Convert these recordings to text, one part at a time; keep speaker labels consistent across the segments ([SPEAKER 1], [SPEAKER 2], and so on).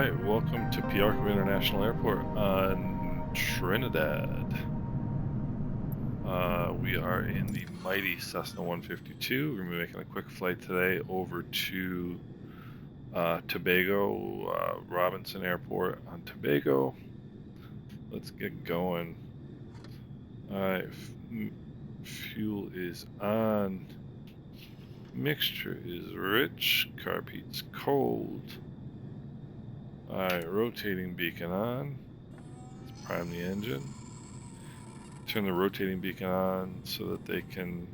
[SPEAKER 1] Alright, welcome to Piarco International Airport on Trinidad. We are in the mighty Cessna 152. We're going to be making a quick flight today over to Tobago, Robinson Airport on Tobago. Let's get going. Alright, fuel is on. Mixture is rich. Carb heat's cold. Alright, rotating beacon on. Let's prime the engine. Turn the rotating beacon on so that they can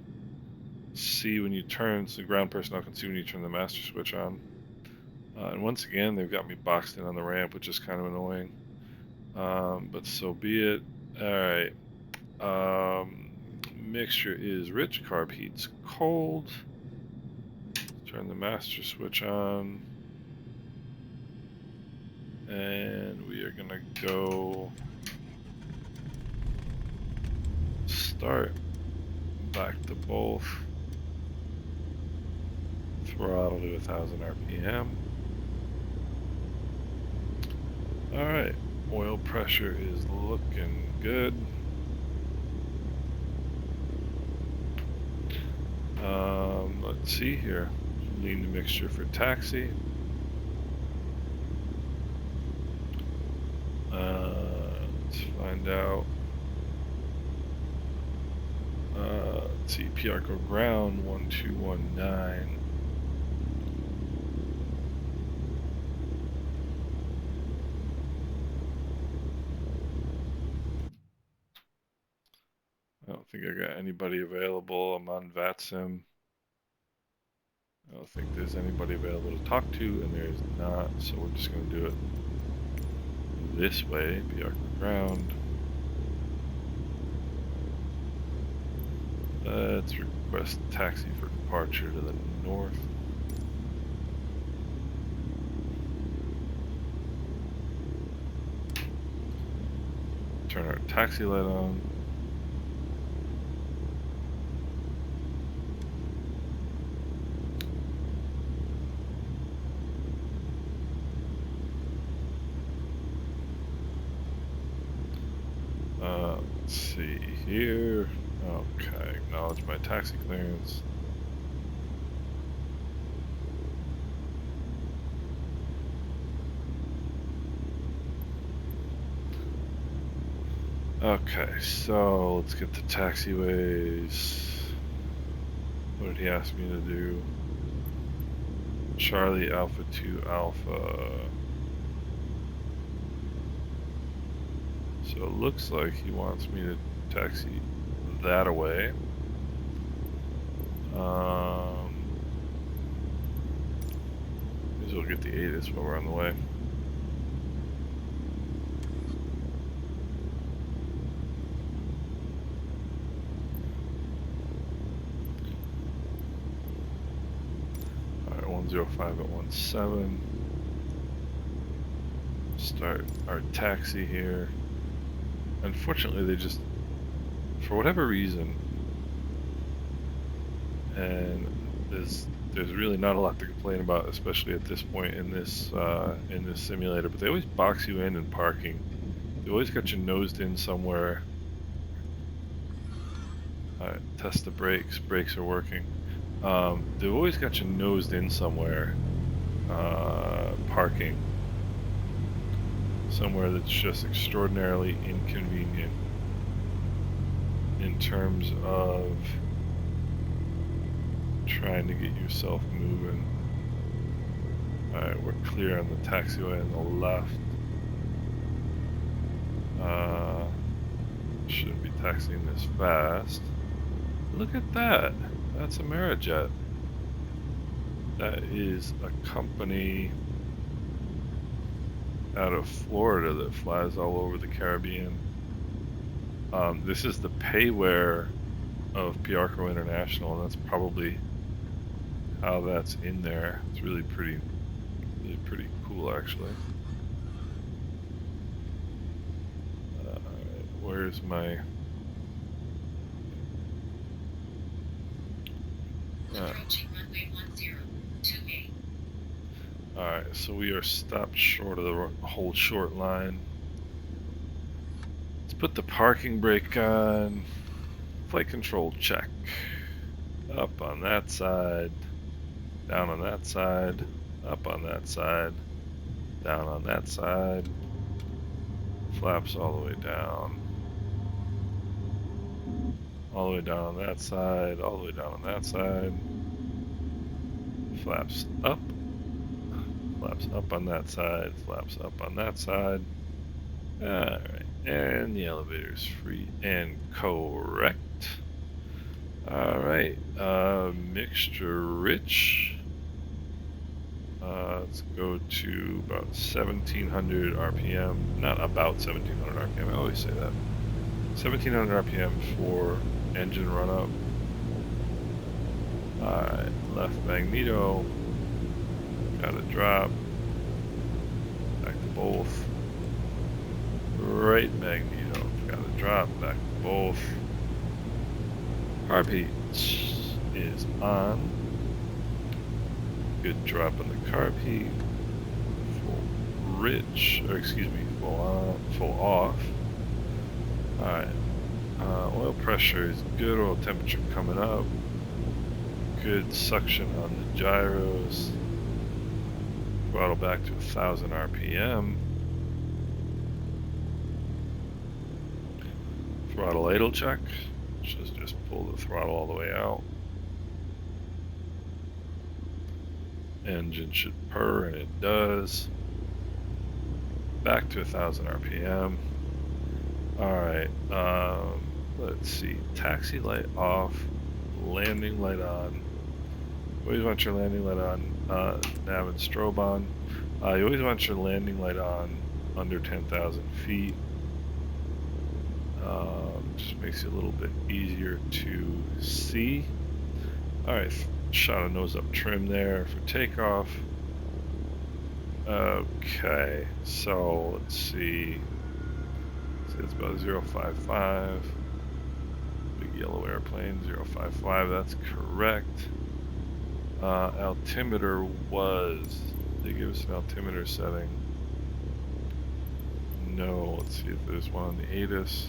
[SPEAKER 1] see when you turn, so the ground personnel can see when you turn the master switch on. And once again, they've got me boxed in on the ramp, which is kind of annoying. But so be it. Alright. Mixture is rich. Carb heat's cold. Turn the master switch on. And we are going to go start. Back to both. Throttle to 1000 RPM. Alright, oil pressure is looking good. Let's see here. Lean the mixture for taxi. Let's find out. Let's see, Piarco ground 1219. I don't think I got anybody available. I'm on VATSIM. I don't think there's anybody available to talk to, and there's not, so we're just going to do it this way. Piarco ground. Let's request taxi for departure to the north. Turn our taxi light on. Let's see here. Okay, acknowledge my taxi clearance. Okay, so let's get the taxiways. What did he ask me to do? Charlie Alpha 2 Alpha. So it looks like he wants me to taxi that away. Maybe we'll get the ATIS while we're on the way. Alright, 105 at 17. Start our taxi here. Unfortunately, they just, for whatever reason, and there's really not a lot to complain about, especially at this point in this simulator. But they always box you in parking. They always got you nosed in somewhere. Alright, test the brakes. Brakes are working. They've always got you nosed in somewhere. Parking. Somewhere that's just extraordinarily inconvenient in terms of trying to get yourself moving. Alright, we're clear on the taxiway on the left. Shouldn't be taxiing this fast. Look at that! That's Amerijet. That is a company out of Florida that flies all over the Caribbean. This is the payware of Piarco International, and that's probably how that's in there. It's really pretty cool, actually. Where's my...
[SPEAKER 2] Approaching runway 1028.
[SPEAKER 1] Alright, so we are stopped short of the hold short line. Let's put the parking brake on. Flight control check. Up on that side, down on that side, up on that side, down on that side. Flaps all the way down. All the way down on that side, all the way down on that side. Flaps up. Flaps up on that side, flaps up on that side. Alright, and the elevator's free and correct. Alright, mixture rich. Let's go to about 1700 RPM. Not about 1700 RPM, I always say that. 1700 RPM for engine run up. Alright, left magneto. Got a drop. Back to both. Right magneto. Got a drop. Back to both. Carb is on. Good drop on the carb heat. Full rich, or excuse me, full on, full off. Alright. Oil pressure is good. Oil temperature coming up. Good suction on the gyros. Throttle back to 1000 RPM. Throttle idle check. Just pull the throttle all the way out. Engine should purr, and it does. Back to 1000 RPM. Alright, let's see. Taxi light off, landing light on. You always want your landing light on, nav and strobe on. You always want your landing light on under 10,000 feet. Just makes it a little bit easier to see. Alright, shot of nose up trim there for takeoff. Okay, so let's see. It's about 055. Big yellow airplane, 055, that's correct. Altimeter was, they give us an altimeter setting. No, let's see if there's one on the ATIS.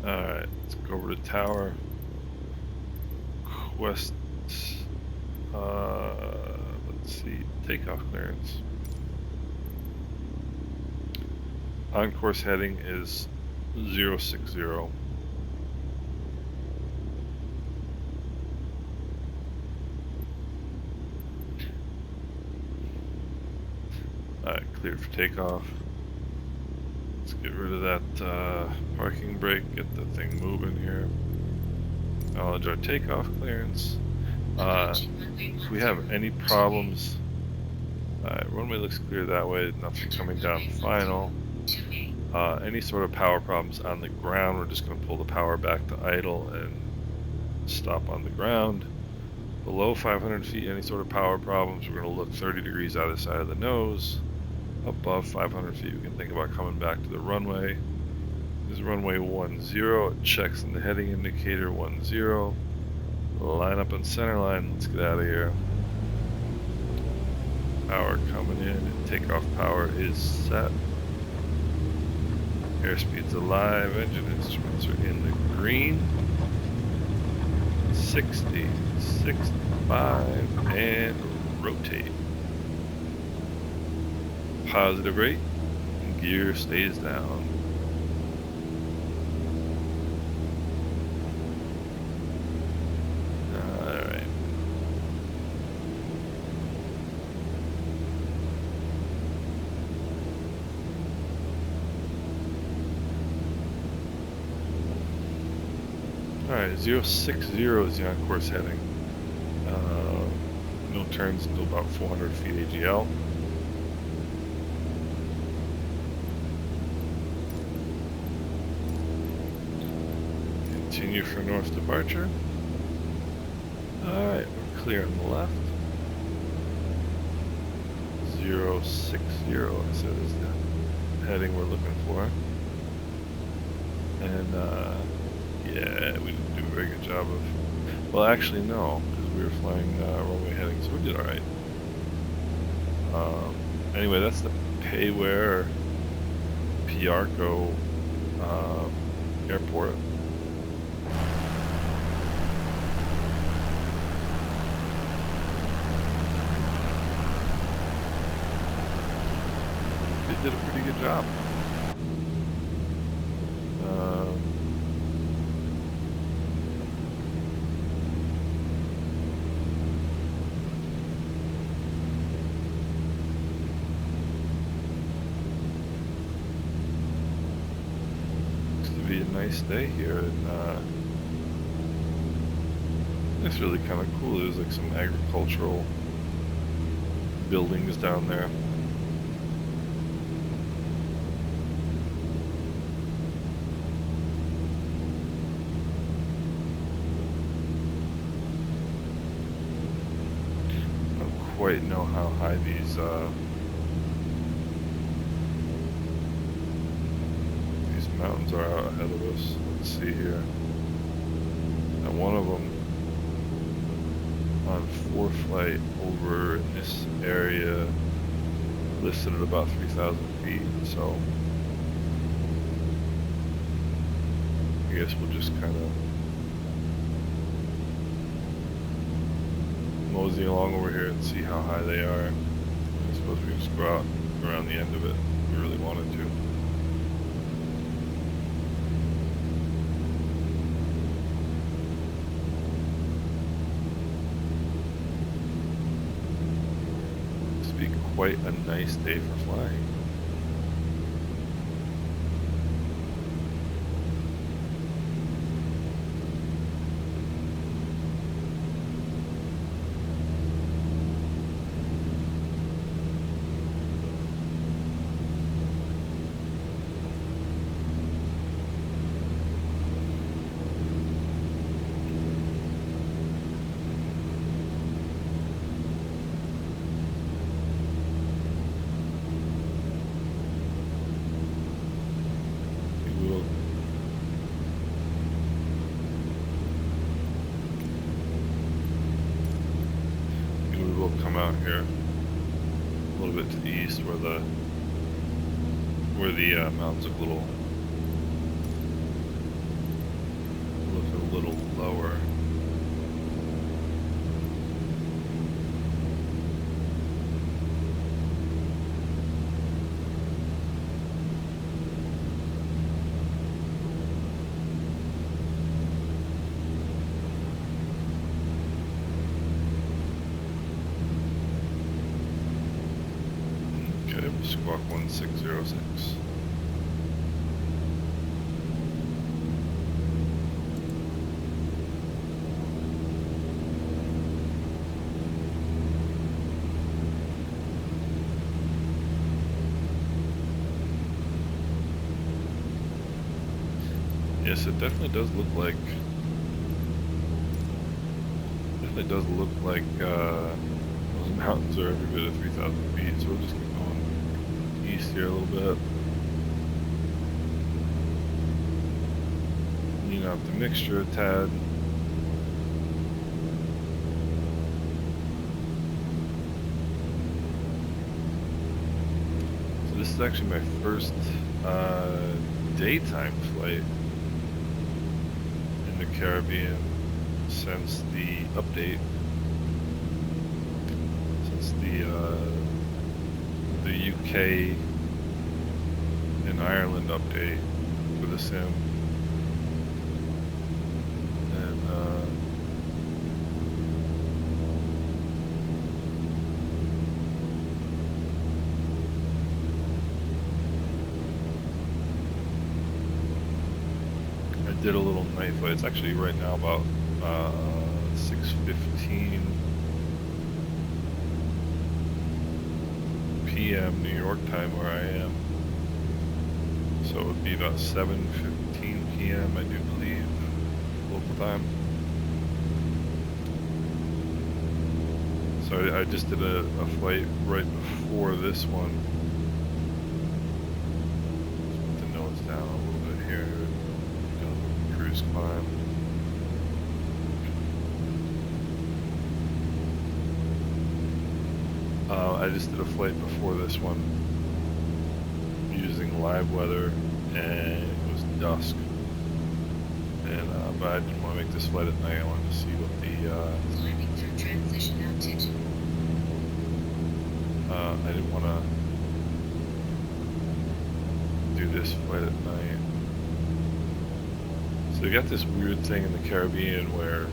[SPEAKER 1] Alright, let's go over to tower. Quest, let's see, takeoff clearance. On course heading is 060. Alright, cleared for takeoff. Let's get rid of that parking brake, get the thing moving here. Acknowledge our takeoff clearance. If we have any problems, runway looks clear that way, nothing coming down final. Any sort of power problems on the ground, we're just going to pull the power back to idle and stop on the ground. Below 500 feet, any sort of power problems, we're going to look 30 degrees either side of the nose. Above 500 feet, we can think about coming back to the runway. This is runway 10. It checks in the heading indicator 10. Line up on center line. Let's get out of here. Power coming in, and takeoff power is set. Airspeed's alive. Engine instruments are in the green. 60, 65, and rotate. Positive rate, and gear stays down. Alright. Alright, 060 is the on-course heading. No turns until about 400 feet AGL. Continue for north departure. Alright, we're clear on the left. 060, I said, is the heading we're looking for. And, yeah, we didn't do a very good job of... Well, actually, no, because we were flying runway heading, so we did alright. Anyway, that's the Payware Piarco airport. They did a pretty good job. Be a nice day here, and it's really kind of cool. There's like some agricultural buildings down there. I don't quite know how high these mountains are out ahead of us. Let's see here. And one of them on ForeFlight over in this area listed at about 3,000 feet. So I guess we'll just kind of mosey along over here and see how high they are. I suppose we just go out around the end of it if we really wanted to. Quite a nice day for flying. Come out here a little bit to the east where the mountains look a little lower. Squawk 1606. Yes, it definitely does look like those mountains are every bit of 3,000 feet, so we'll just keep going east here a little bit. Lean out the mixture a tad. So this is actually my first daytime flight in the Caribbean since the update, since the UK and Ireland update for the sim. And I did a little night flight. It's actually right now about 6:15 p.m. New York time where I am. So it would be about 7:15 p.m. I do believe local time. So I just did a flight right before this one. Put the nose down a little bit here. Go cruise climb. I just did a flight before this one using live weather, and it was dusk. And but I didn't want to make this flight at night. I wanted to see what the
[SPEAKER 2] climbing through transition outage.
[SPEAKER 1] I didn't want to do this flight at night. So you got this weird thing in the Caribbean where,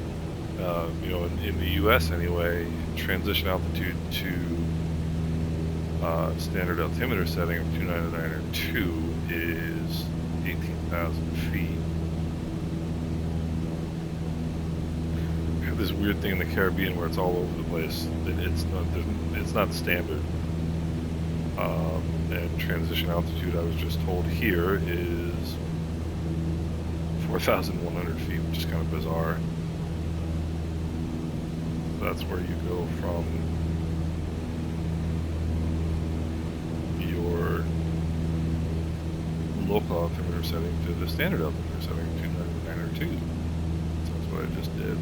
[SPEAKER 1] you know, in the U.S. anyway, transition altitude to standard altimeter setting of 299 is 18,000 feet. We have this weird thing in the Caribbean where it's all over the place. It's not standard. And transition altitude, I was just told here, is 4,100 feet, which is kind of bizarre. That's where you go from your local altimeter setting to the standard altimeter setting of 299 So that's what I just did.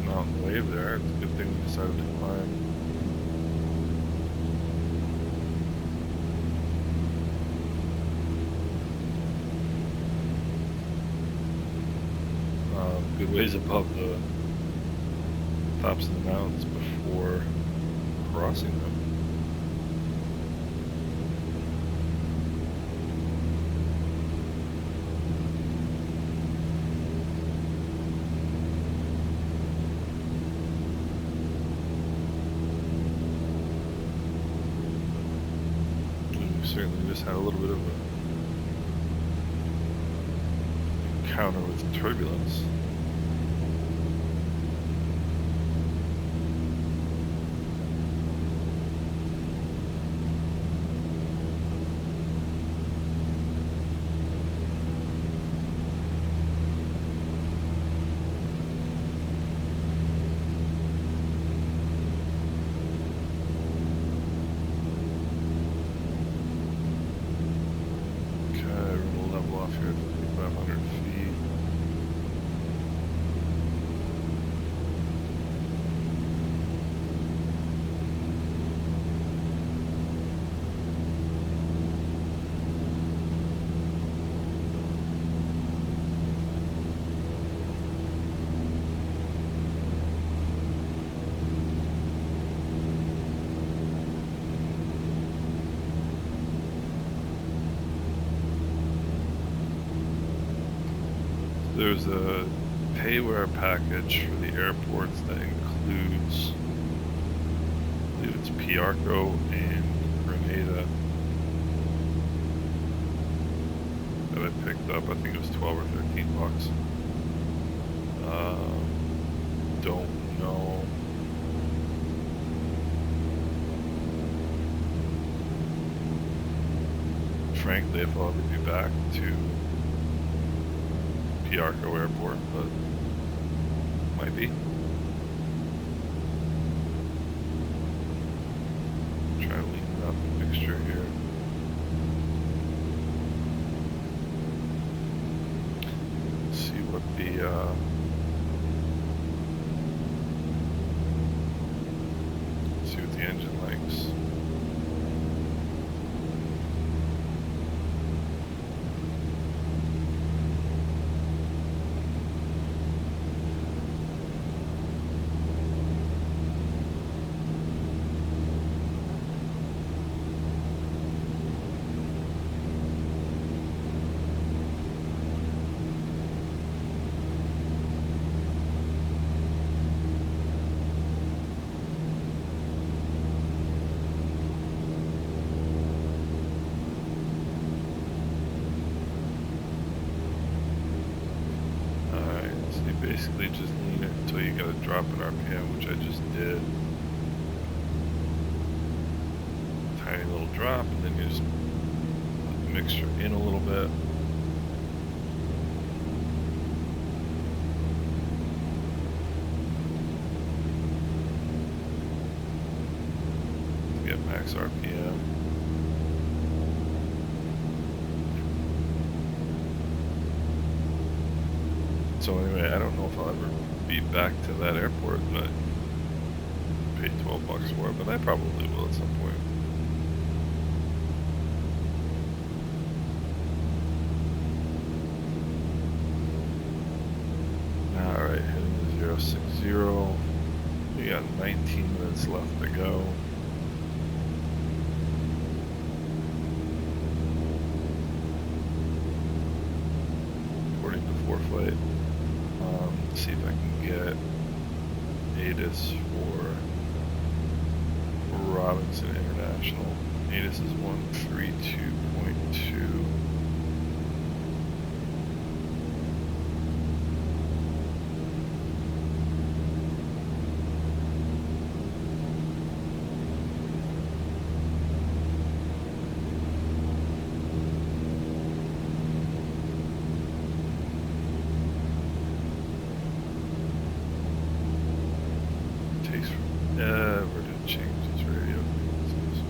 [SPEAKER 1] Mountain wave there. It's a good thing we decided to climb. Good ways above the tops of the mountains before crossing them. Certainly just had a little bit of an encounter with turbulence. There's a payware package for the airports that includes, I believe it's Piarco and Grenada, that I picked up. I think it was 12 or 13 bucks. Don't know. Frankly, if I'll ever be back to Piarco Airport, but might be. Try to lean out the mixture here. See what the engine likes. drop in RPM, which I just did. Tiny little drop, and then you just put the mixture in a little bit. To get max RPM. So anyway, I don't know if I'll ever be back to that airport, but I paid $12 for it, but I probably will at some point. Alright, heading to 060. We got 19 minutes left to go. According to ForeFlight. See if I can get ATIS for Robinson International. ATIS is 132.2. Never did change his radio frequencies.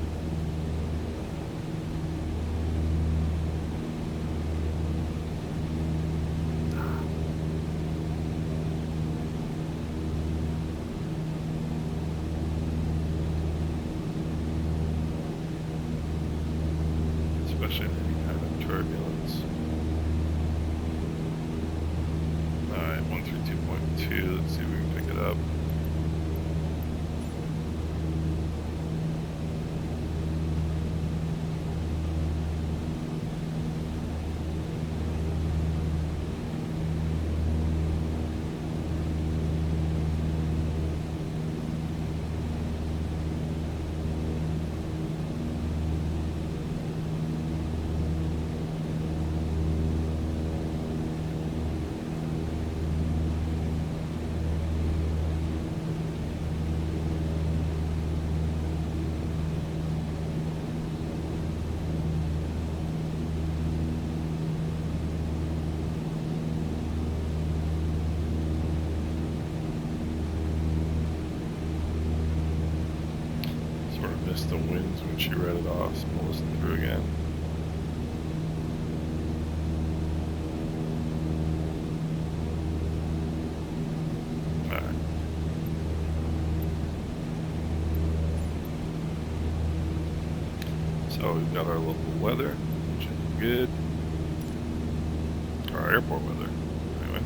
[SPEAKER 1] Especially in any kind of turbulence. Alright, 132.2, let's see if we can pick it up. Missed the winds when she read it off, so we'll listen through again. Alright. So we've got our local weather, which is good. Our airport weather, anyway.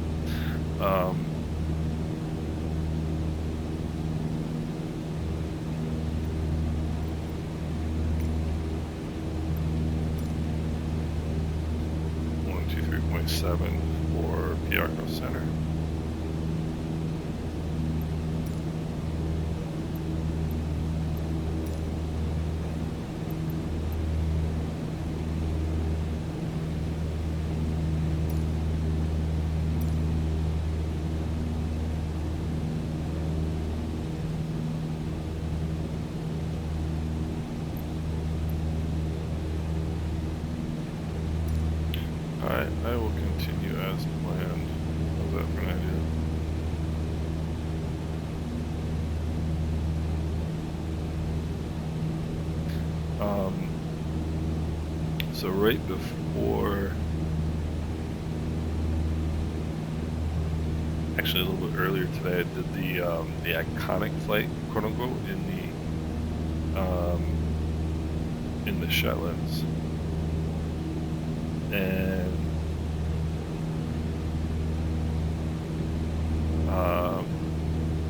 [SPEAKER 1] 7 for Piarco Center. Alright, I will continue as planned. How's that for an idea? So right before, actually a little bit earlier today, I did the iconic flight, quote unquote, in the Shetlands. And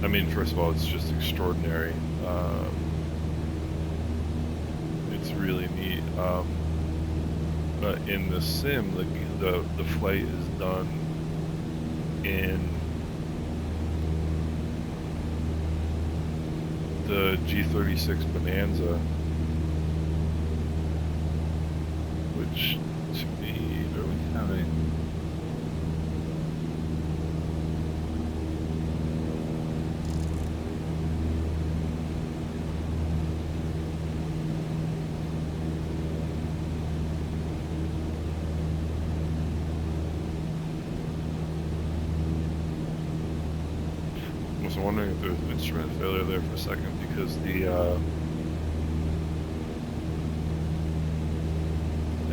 [SPEAKER 1] I mean, first of all, it's just extraordinary. It's really neat. But in the sim, the flight is done in the G36 Bonanza, which to me, are we having? was wondering if there was an instrument failure there for a second because the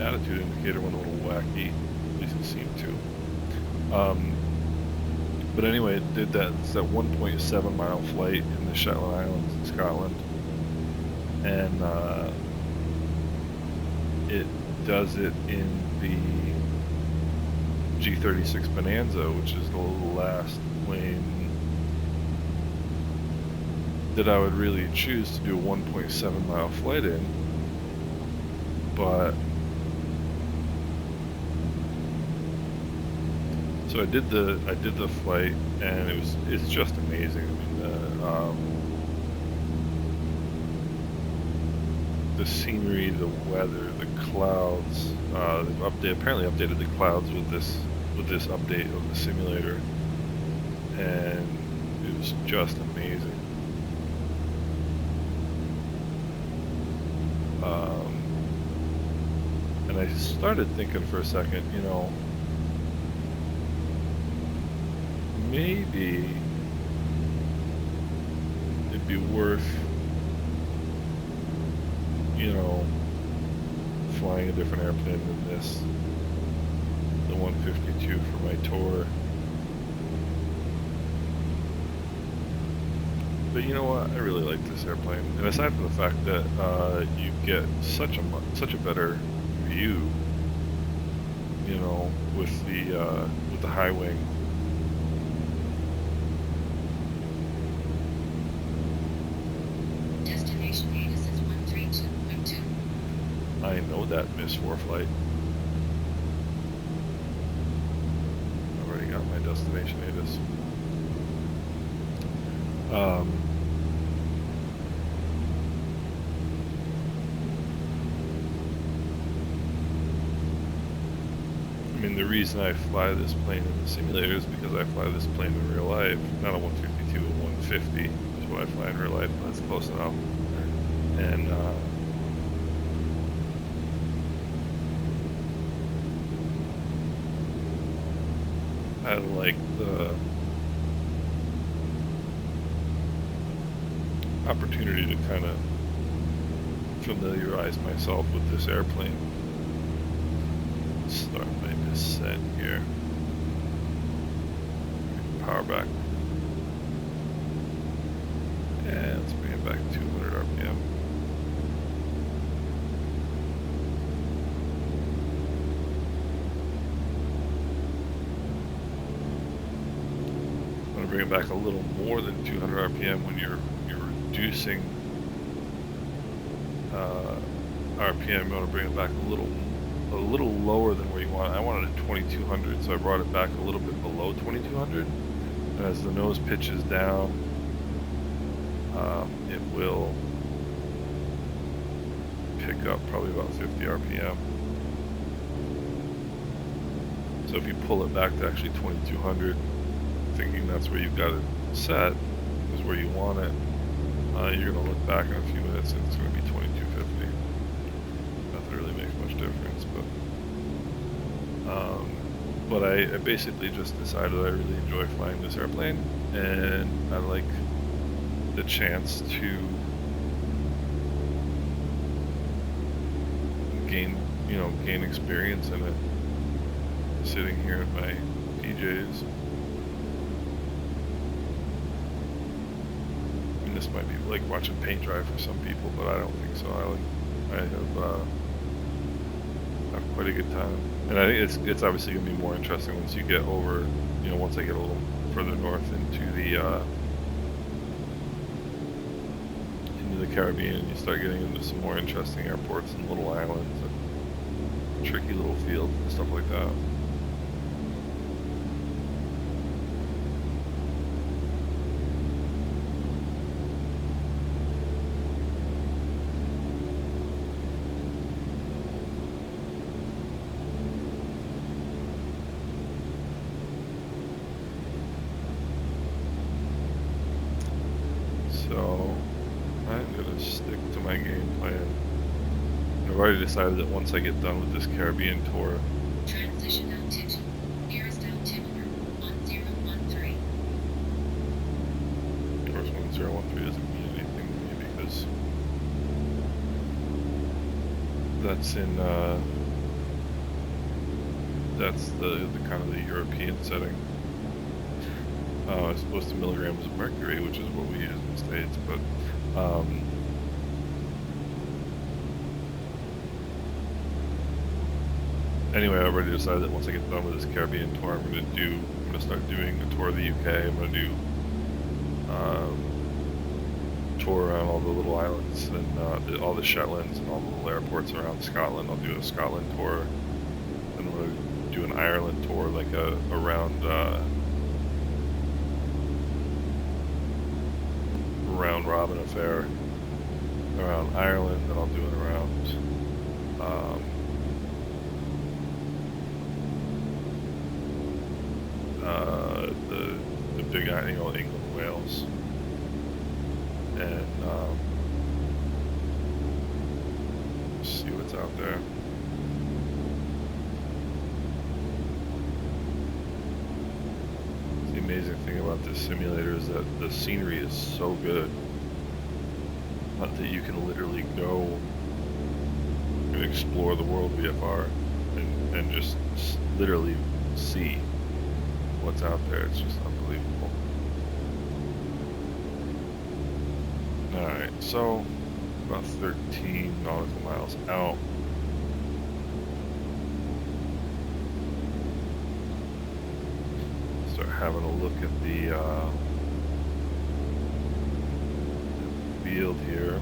[SPEAKER 1] attitude indicator went a little wacky. At least it seemed to. But anyway, it did that. It's that 1.7 mile flight in the Shetland Islands in Scotland, and it does it in the G36 Bonanza, which is the last plane that I would really choose to do a 1.7 mile flight in. But so I did the flight, and it's just amazing. I mean, the scenery, the weather, the clouds. They've apparently updated the clouds with this update of the simulator, and it was just amazing. And I started thinking for a second, you know, maybe it'd be worth, you know, flying a different airplane than this, the 152 for my tour. But you know what? I really like this airplane, and aside from the fact that you get such a better view, you know, with the high wing.
[SPEAKER 2] Destination ATIS is 132.2.
[SPEAKER 1] I know that Miss 4 flight. I've already got my destination ATIS. I mean, the reason I fly this plane in the simulator is because I fly this plane in real life. Not a 152, a 150 is what I fly in real life, but that's close enough. And I like the opportunity to kind of familiarize myself with this airplane. Start my descent here. Power back. And let's bring it back to 200 RPM. I'm going to bring it back a little more than 200 RPM when you're reducing RPM. You want to bring it back a little lower than where you want it. I wanted it at 2200, so I brought it back a little bit below 2200. And as the nose pitches down, it will pick up probably about 50 RPM. So if you pull it back to actually 2200, thinking that's where you've got it set, is where you want it, you're going to look back in a few minutes and it's going to be 2250. Not that it really makes much difference, but I basically just decided I really enjoy flying this airplane, and I like the chance to gain experience in it, sitting here in my PJs. And this might be like watching paint dry for some people, but I don't think so. I have quite a good time, and I think it's obviously going to be more interesting once you get over, once I get a little further north into the Caribbean, and you start getting into some more interesting airports and little islands and tricky little fields and stuff like that. So I'm going to stick to my game plan. I've already decided that once I get done with this Caribbean tour,
[SPEAKER 2] Transition altimeter. Nearest altimeter 1013.
[SPEAKER 1] That's in that's the kind of the European setting. It's supposed to milligrams of mercury, which is what we use in the States, but anyway, I already decided that once I get done with this Caribbean tour, I'm gonna start doing a tour of the UK. I'm gonna do tour around all the little islands and all the Shetlands and all the little airports around Scotland. I'll do a Scotland tour, and I'm gonna do an Ireland tour, like around round robin affair around Ireland. Then I'll do it around the big, England, Wales, and see what's out there. The amazing thing about this simulator is that the scenery is so good that you can literally go and explore the world VFR and just literally see what's out there. It's just unbelievable. Alright, so about 13 nautical miles out. Start having a look at the field here.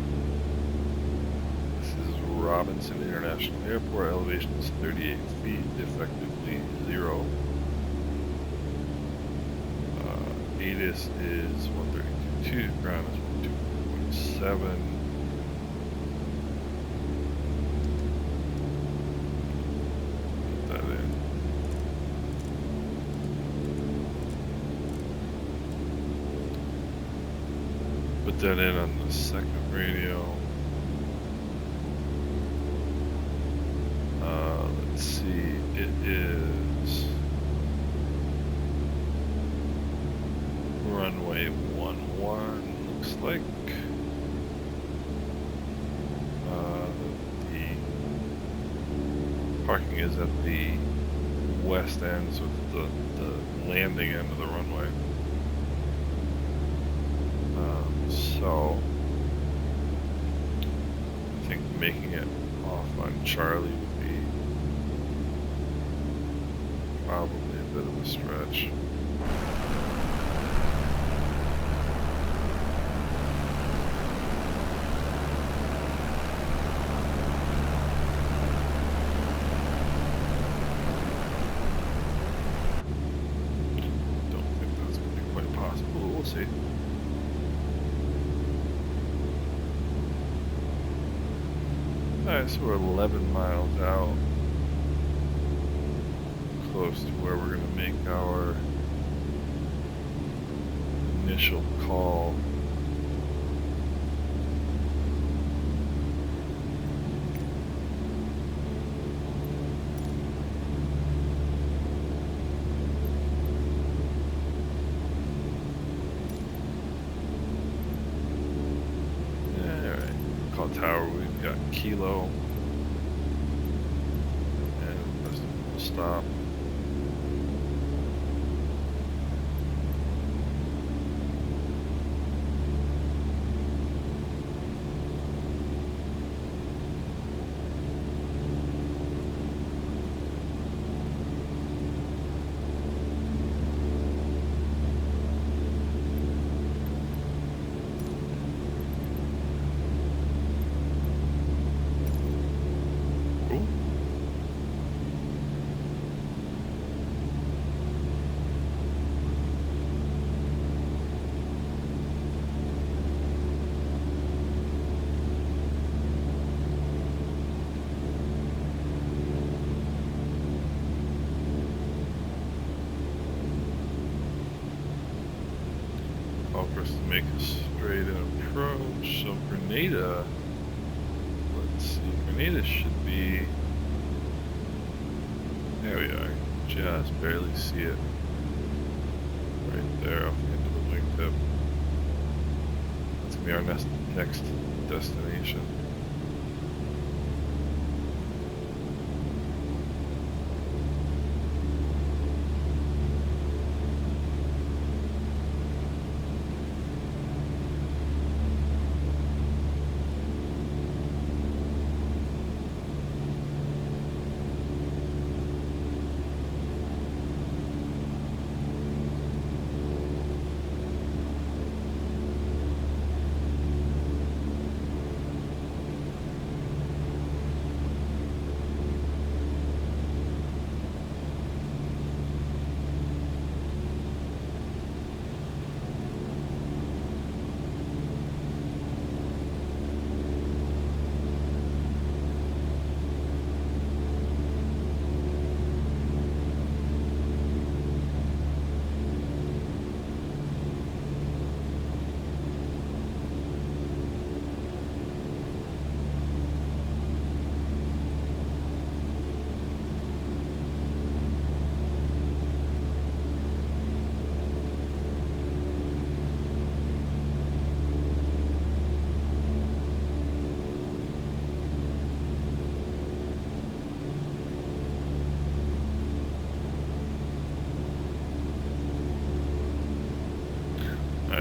[SPEAKER 1] This is Robinson International Airport. Elevation is 38 feet, effectively 0. ATIS is 132, ground is 12.7. Put that in. Put that in on the second radio. Let's see, it is runway 11, looks like. The parking is at the west end, so it's the landing end of the runway. So I think making it off on Charlie would be probably a bit of a stretch. Don't think that's going to be quite possible. We'll see. Alright, so we're 11 miles out, close to where we're going to make our initial call. Alright, call tower, we've got Kilo, and we'll stop. For us to make a straight approach. So Grenada, let's see, Grenada should be, there we are, just barely see it, right there off the end of the wingtip. That's going to be our next destination.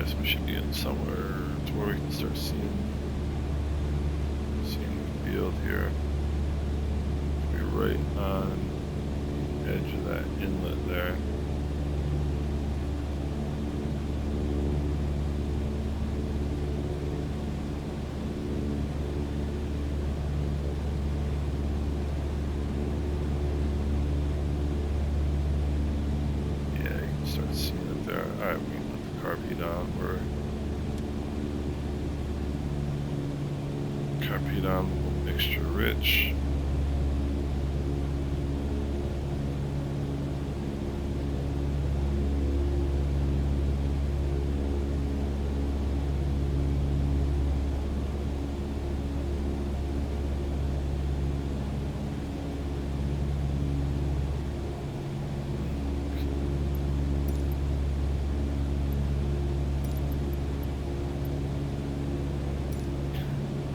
[SPEAKER 1] guess we should be in somewhere to where we can start seeing the field here. Be right on the edge of that inlet there. Start seeing it there. Alright, we can put the carpet on. We're carpet on, a little mixture rich.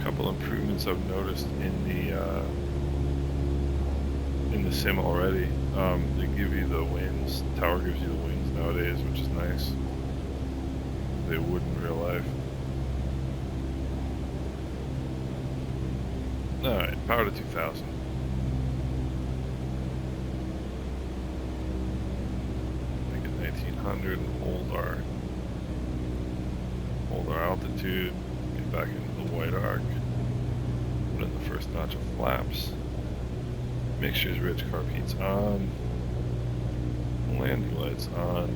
[SPEAKER 1] Couple improvements I've noticed in the sim already. They give you the winds. The tower gives you the winds nowadays, which is nice. They would in real life. Alright, power to 2000. Make it 1900 and hold our altitude. Get back into the white arc. Put in the first notch of flaps. Mixtures rich, carb heat's on. Landing lights on.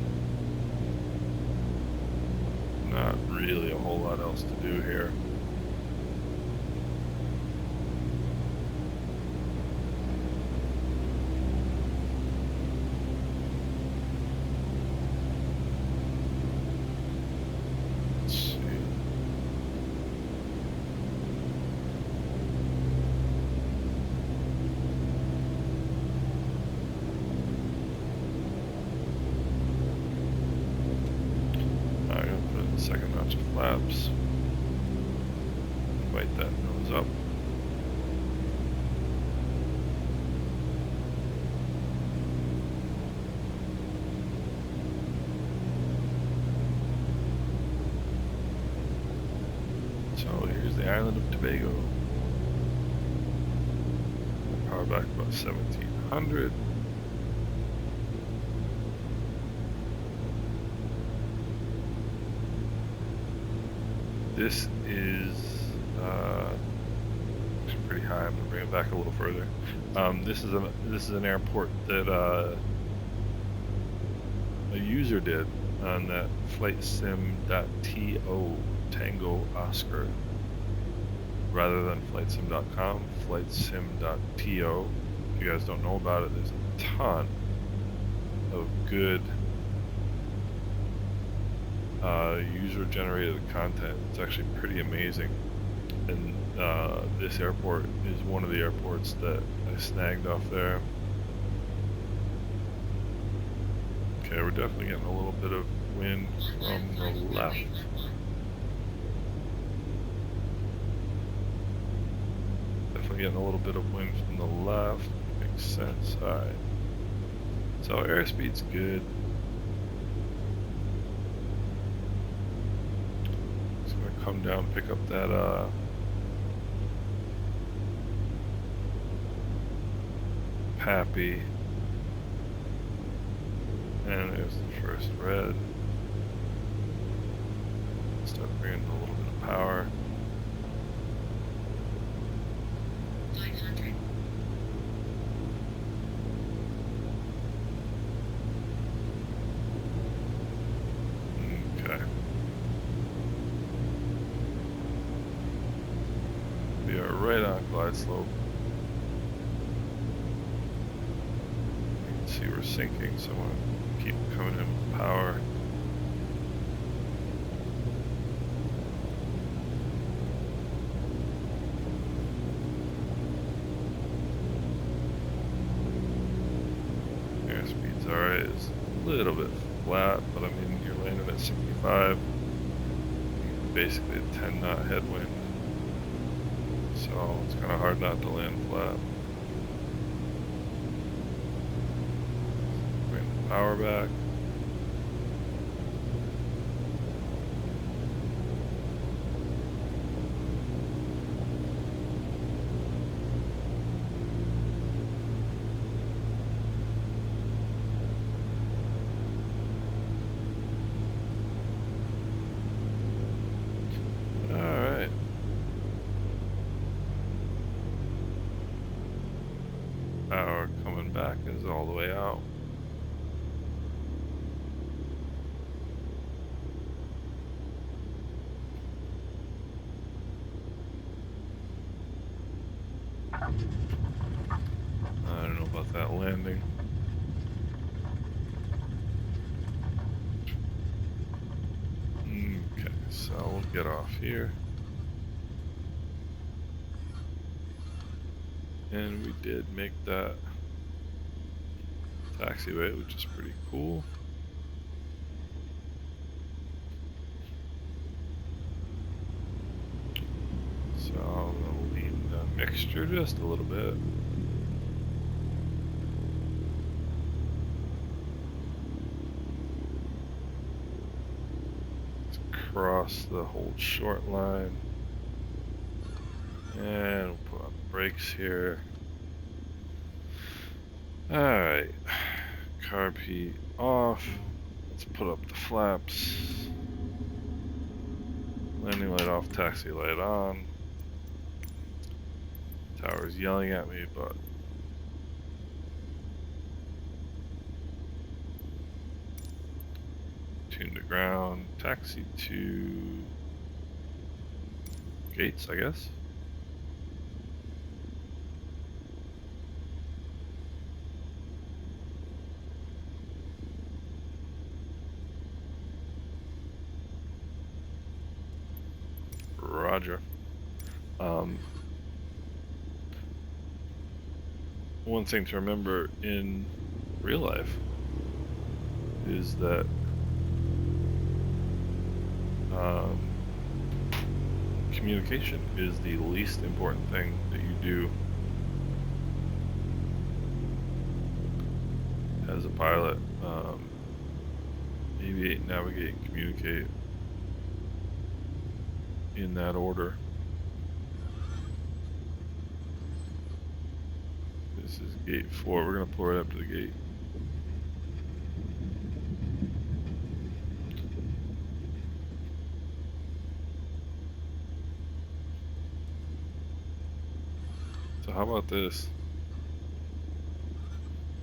[SPEAKER 1] Not really a whole lot else to do here. Second notch of flaps. Invite that nose up. So here's the island of Tobago. Power back about 1700. This is actually pretty high. I'm gonna bring it back a little further. This is an airport that a user did on that flightsim.to Tango Oscar rather than flightsim.com. Flightsim.to. If you guys don't know about it, there's a ton of good user-generated content. It's actually pretty amazing, and this airport is one of the airports that I snagged off there. Okay, we're definitely getting a little bit of wind from the left. Definitely getting a little bit of wind from the left. Makes sense. Alright. So airspeed's good. Come down, pick up that Pappy, and there's the first red. Start bringing a little bit of power.
[SPEAKER 2] 900.
[SPEAKER 1] Okay. We are right on glide slope. You can see we're sinking, so I'm going to keep coming in with power. Airspeed's alright. It's a little bit flat, but I mean, you're landing at 65. Basically a 10 knot headwind. So it's kind of hard not to land flat. Bring the power back. Power coming back is all the way out. I don't know about that landing. Okay, so we'll get off here. And we did make that taxiway, which is pretty cool. So I'll lean the mixture just a little bit. Cross the hold short line, and we'll put on the brakes here. Alright, carb heat off. Let's put up the flaps. Landing light off, taxi light on. Tower's yelling at me, but tune to ground. Taxi to gates, I guess. Roger. One thing to remember in real life is that communication is the least important thing that you do as a pilot. Aviate, navigate, and communicate in that order. This is gate 4. We're going to pull right up to the gate. So how about this?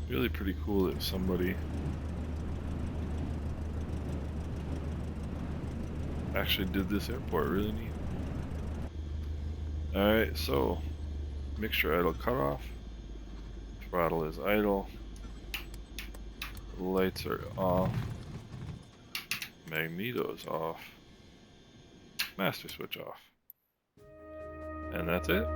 [SPEAKER 1] Really pretty cool that somebody actually did this airport. Really neat. Alright, so mixture idle cutoff. Throttle is idle. Lights are off. Magnetos off. Master switch off. And that's it.